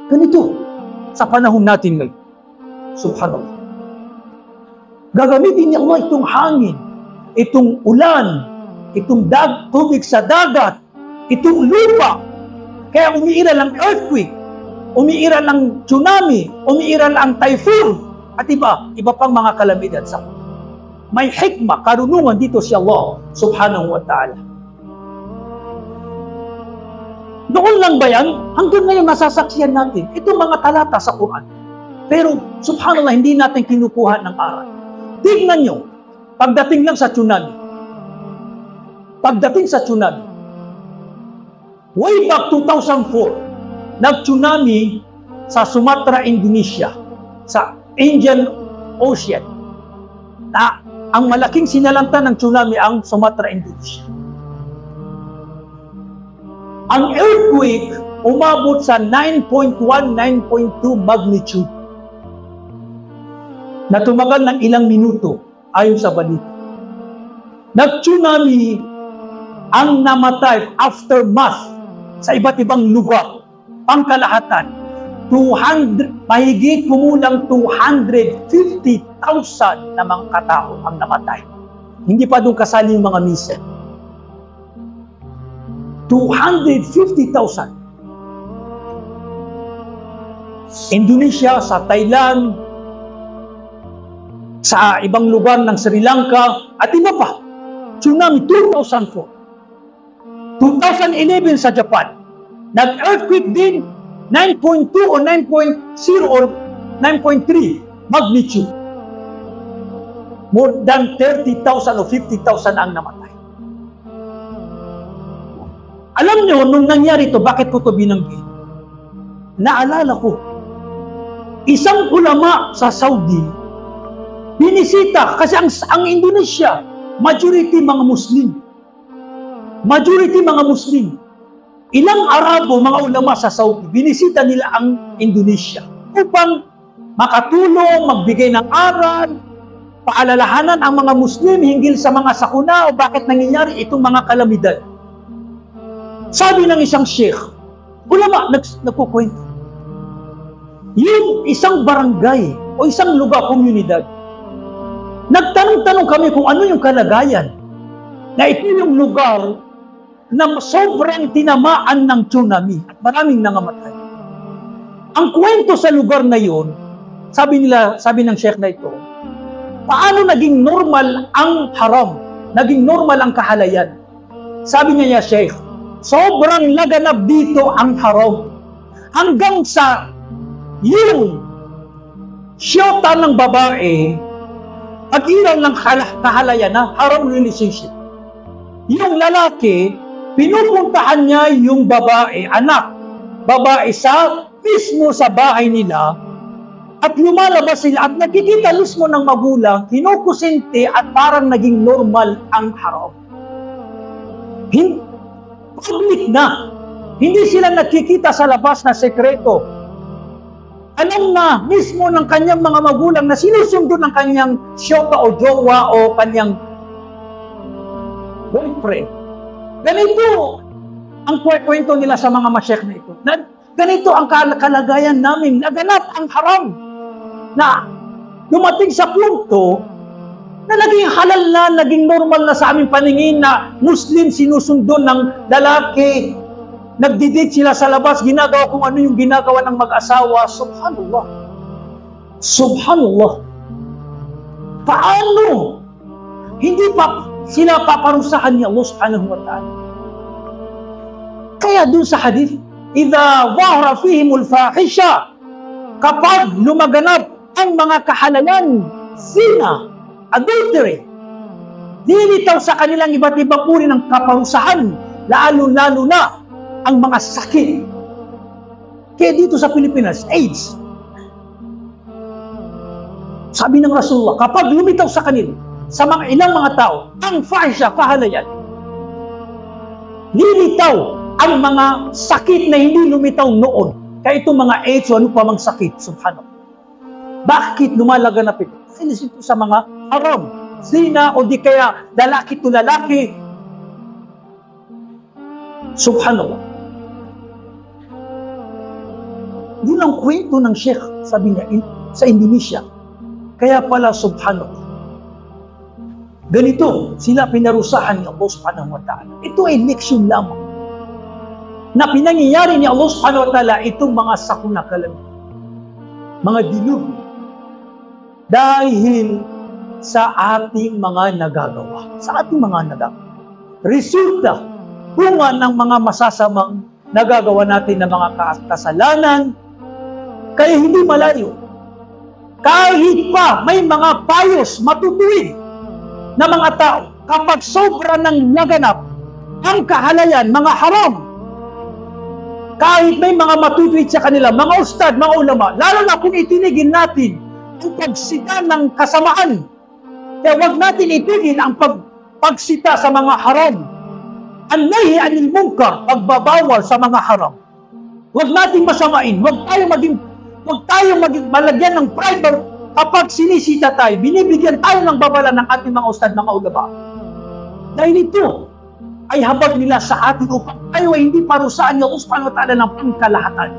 Ganito, sa panahon natin ngayon, subhanallah. Gagamitin niya Allah itong hangin, itong ulan, itong tubig sa dagat, itong lupa. Kaya umiiral ang earthquake, umiiral ang tsunami, umiiral ang typhoon, at iba pang mga kalamidad sa mundo. May hikmah, karunungan dito si Allah subhanahu wa ta'ala. Noon lang ba yan? Hanggang ngayon nasasaksiyan natin itong mga talata sa Quran. Pero subhanallah, hindi natin kinukuha ng aral. Tignan nyo, pagdating lang sa tsunami. Pagdating sa tsunami, way back 2004, nag-tsunami sa Sumatra, Indonesia, sa Indian Ocean. Na ang malaking sinalanta ng tsunami ang Sumatra, Indonesia. Ang earthquake umabot sa 9.1, 9.2 magnitude na tumagal ng ilang minuto ayon sa balita. Nag-tsunami ang namatay aftermath sa iba't ibang lugar, pangkalahatan. Mahigit kumulang 250,000 na mga katao ang namatay. Hindi pa doon kasali yung mga missile. 250,000. Indonesia, sa Thailand, sa ibang lugar ng Sri Lanka, at iba pa. Tsunami 2004. 2011 sa Japan. Nag-earthquake din, 9.2 o 9.0 or 9.3 magnitude. More than 30,000 o 50,000 ang namatay. Alam nyo, nung nangyari ito, bakit ko ito binanggit? Naalala ko, isang ulama sa Saudi, binisita, kasi ang Indonesia, majority mga Muslim. Majority mga Muslim. Ilang Arabo, mga ulama sa Saudi, binisita nila ang Indonesia upang makatulong, magbigay ng aral, paalalahanan ang mga Muslim hinggil sa mga sakuna o bakit nangyayari itong mga kalamidad. Sabi ng isang sheikh, ulama, nagkukwento, yung isang barangay o isang lugar, komunidad, nagtanong-tanong kami kung ano yung kalagayan na ito yung lugar na sobrang tinamaan ng tsunami at maraming nangamatay. Ang kwento sa lugar na yon, sabi ng sheikh na ito, paano naging normal ang haram? Naging normal ang kahalayan? Sabi niya, sheikh, sobrang laganap dito ang haram. Hanggang sa yung siyota ng babae, pag-iral ng kahalayan na haram relationship. Yung lalaki, pinupuntahan niya yung babae, babae sa mismo sa bahay nila, at lumalabas sila at nakikita mismo ng magulang, kinukusente at parang naging normal ang haram. Public na. Hindi sila nakikita sa labas na sekreto. Alam na mismo ng kanyang mga magulang na sinusundo ng kanyang syota o jowa o kanyang boyfriend. Ganito ang kwento nila sa mga masyek na ito. Ganito ang kalagayan namin. Naganap ang haram na dumating sa punto na naging halal na, naging normal na sa aming paningin na Muslim sinusundo ng lalaki, nagdidate sila sa labas, ginagawa kung ano yung ginagawa ng mag-asawa. Subhanallah. Subhanallah. Paano? Hindi pa sila paparusahan ni Allah subhanahu wa ta'ala. Kaya dun sa hadith, idha wahra fihimul fahisha, kapag lumaganap ang mga kahalalan, zina, adultery, nilitaw sa kanilang iba't ibang uri ng kaparusahan, lalo-lalo na ang mga sakit. Kaya dito sa Pilipinas, AIDS. Sabi ng Rasulullah, kapag lumitaw sa kanila, sa mga ilang mga tao, ang fahisha, kahalayan, lilitaw ang mga sakit na hindi lumitaw noon. Kaya itong mga AIDS o ano pa mang sakit, subhanallah. Bakit lumalaganap ito? Kasi ito sa mga haram, zina o di kaya lalaki to lalaki. Subhanallah. Yun ang kwento ng Sheikh, sabi niya, sa Indonesia. Kaya pala, subhanallah, ganito, sila pinarusahan ni Allah subhanahu wa ta'ala. Ito ay leksyon lamang na pinangyayari ni Allah subhanahu wa ta'ala itong mga sakuna kalamidad, mga dilog, dahil sa ating mga nagagawa. Sa ating mga nagagawa. Resulta, bunga ng mga masasamang nagagawa natin ng mga kasalanan, kaya hindi malayo. Kahit pa may mga payos, matutuwid na mga tao, kapag sobra ng laganap ang kahalayan, mga haram, kahit may mga matutuwid sa kanila, mga ustad, mga ulama, lalo na kung itinigin natin ang pagsita ng kasamaan. Kaya huwag natin itigil ang pagsita sa mga haram. An-nahi anil munkar, pagbabawal sa mga haram. Huwag natin masamain, huwag tayong maging malagyan ng pride kapag sinisita tayo, binibigyan tayo ng babala ng ating mga ustad, mga ulama. Dahil ito ay habag nila sa atin upang tayo ay hindi parusaan ng Allah subhanahu wa ta'ala ng pangkalahatan.